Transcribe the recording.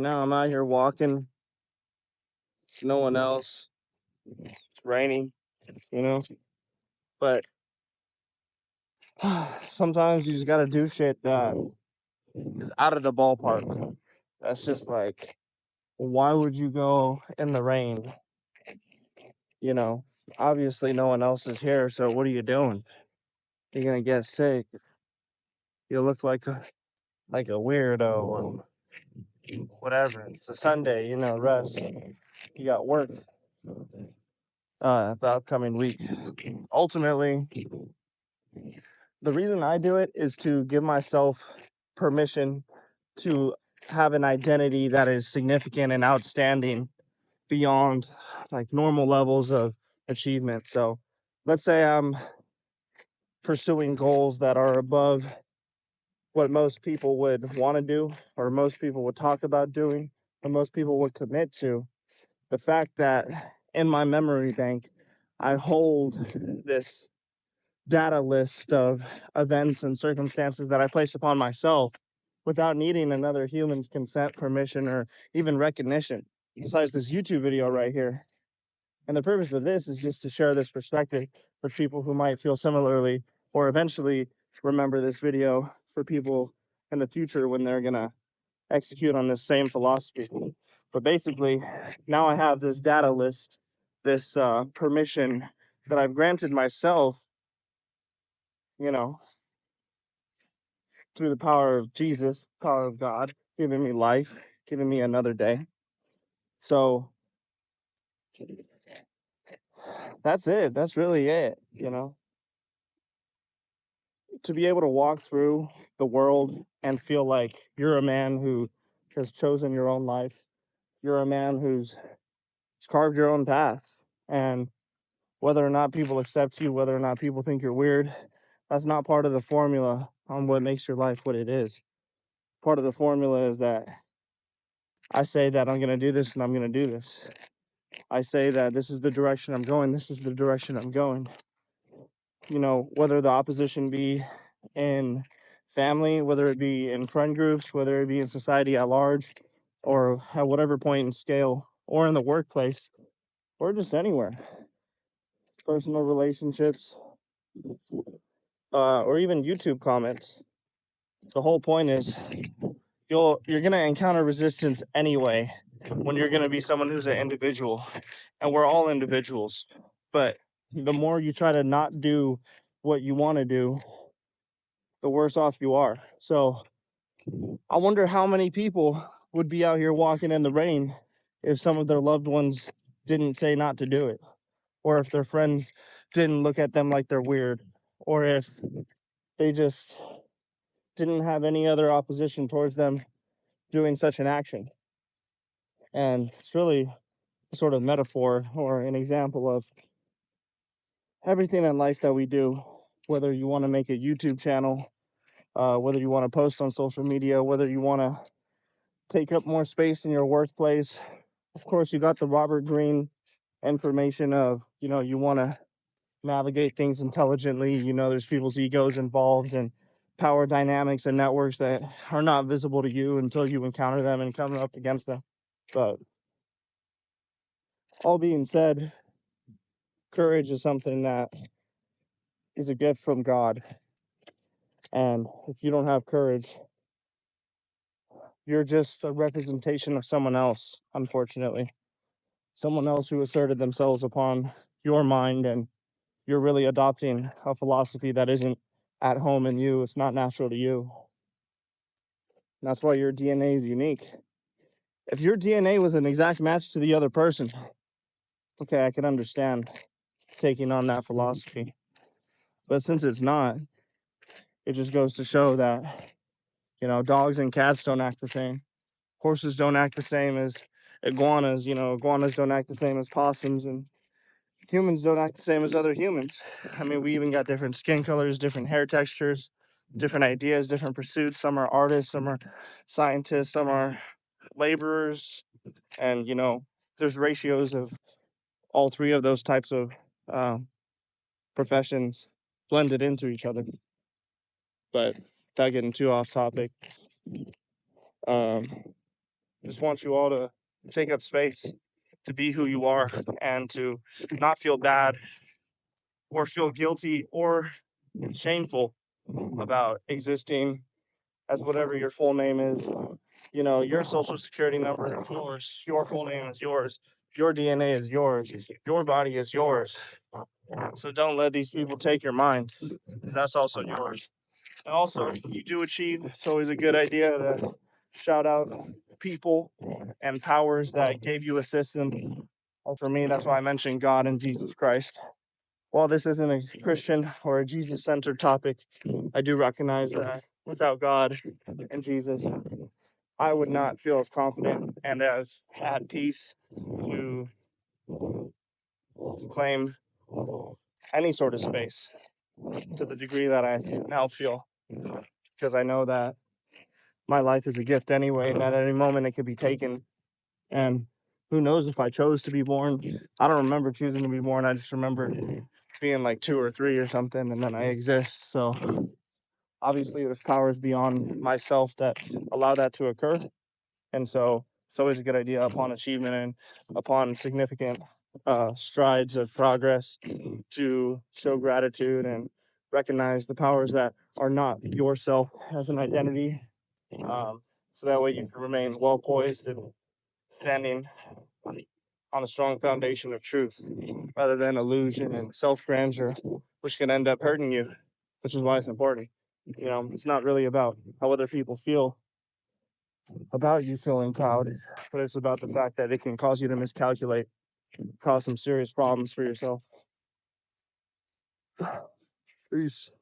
Now I'm out here walking. There's no one else. It's raining, you know. But sometimes you just gotta do shit that is out of the ballpark. That's just like, why would you go in the rain? You know, obviously no one else is here, so what are you doing? You're gonna get sick. You look like a weirdo or whatever. It's a Sunday, rest. You got work the upcoming week. Ultimately, the reason I do it is to give myself permission to have an identity that is significant and outstanding beyond like normal levels of achievement. So let's say I'm pursuing goals that are above what most people would want to do, or most people would talk about doing, or most people would commit to. The fact that in my memory bank, I hold this data list of events and circumstances that I placed upon myself without needing another human's consent, permission, or even recognition, besides this YouTube video right here. And the purpose of this is just to share this perspective with people who might feel similarly, or eventually remember this video for people in the future when they're going to execute on this same philosophy. But basically, now I have this data list, this permission that I've granted myself, you know, through the power of Jesus, power of God, giving me life, giving me another day. So that's it. That's really it, to be able to walk through the world and feel like you're a man who has chosen your own life. You're a man who's carved your own path. And whether or not people accept you, whether or not people think you're weird, that's not part of the formula on what makes your life what it is. Part of the formula is that I say that I'm going to do this and I'm going to do this. I say that this is the direction I'm going, this is the direction I'm going. Whether the opposition be in family, whether it be in friend groups, whether it be in society at large, or at whatever point in scale, or in the workplace, or just anywhere, personal relationships, or even YouTube comments. The whole point is you're gonna encounter resistance anyway when you're gonna be someone who's an individual, and we're all individuals. But the more you try to not do what you want to do, the worse off you are. So I wonder how many people would be out here walking in the rain if some of their loved ones didn't say not to do it, or if their friends didn't look at them like they're weird, or if they just didn't have any other opposition towards them doing such an action. And it's really a sort of metaphor or an example of everything in life that we do, whether you want to make a YouTube channel, whether you want to post on social media, whether you want to take up more space in your workplace. Of course, you got the Robert Greene information of, you want to navigate things intelligently. There's people's egos involved and power dynamics and networks that are not visible to you until you encounter them and come up against them. But all being said, courage is something that is a gift from God. And if you don't have courage, you're just a representation of someone else, unfortunately. Someone else who asserted themselves upon your mind, and you're really adopting a philosophy that isn't at home in you. It's not natural to you. And that's why your DNA is unique. If your DNA was an exact match to the other person, okay, I can understand taking on that philosophy. But since it's not, it just goes to show that, dogs and cats don't act the same. Horses don't act the same as iguanas. Iguanas don't act the same as possums, and humans don't act the same as other humans. I mean, we even got different skin colors, different hair textures, different ideas, different pursuits. Some are artists, some are scientists, some are laborers. And, there's ratios of all three of those types of professions blended into each other. But without getting too off topic, um, just want you all to take up space, to be who you are, and to not feel bad or feel guilty or shameful about existing as whatever your full name is. You know, your social security number is yours, your full name is yours, your DNA is yours, your body is yours. So don't let these people take your mind, because that's also yours. And also, you do achieve, it's always a good idea to shout out people and powers that gave you assistance. And for me, that's why I mentioned God and Jesus Christ. While this isn't a Christian or a Jesus centered topic, I do recognize that without God and Jesus, I would not feel as confident and as at peace to claim any sort of space to the degree that I now feel, because I know that my life is a gift anyway, and at any moment it could be taken. And who knows if I chose to be born? I don't remember choosing to be born. I just remember being like 2 or 3 or something, and then I exist. So obviously, there's powers beyond myself that allow that to occur. And so it's always a good idea upon achievement and upon significant strides of progress to show gratitude and recognize the powers that are not yourself as an identity. So that way you can remain well poised and standing on a strong foundation of truth rather than illusion and self grandeur, which can end up hurting you, which is why it's important. You know, it's not really about how other people feel about you feeling proud, but it's about the fact that it can cause you to miscalculate, cause some serious problems for yourself. Peace.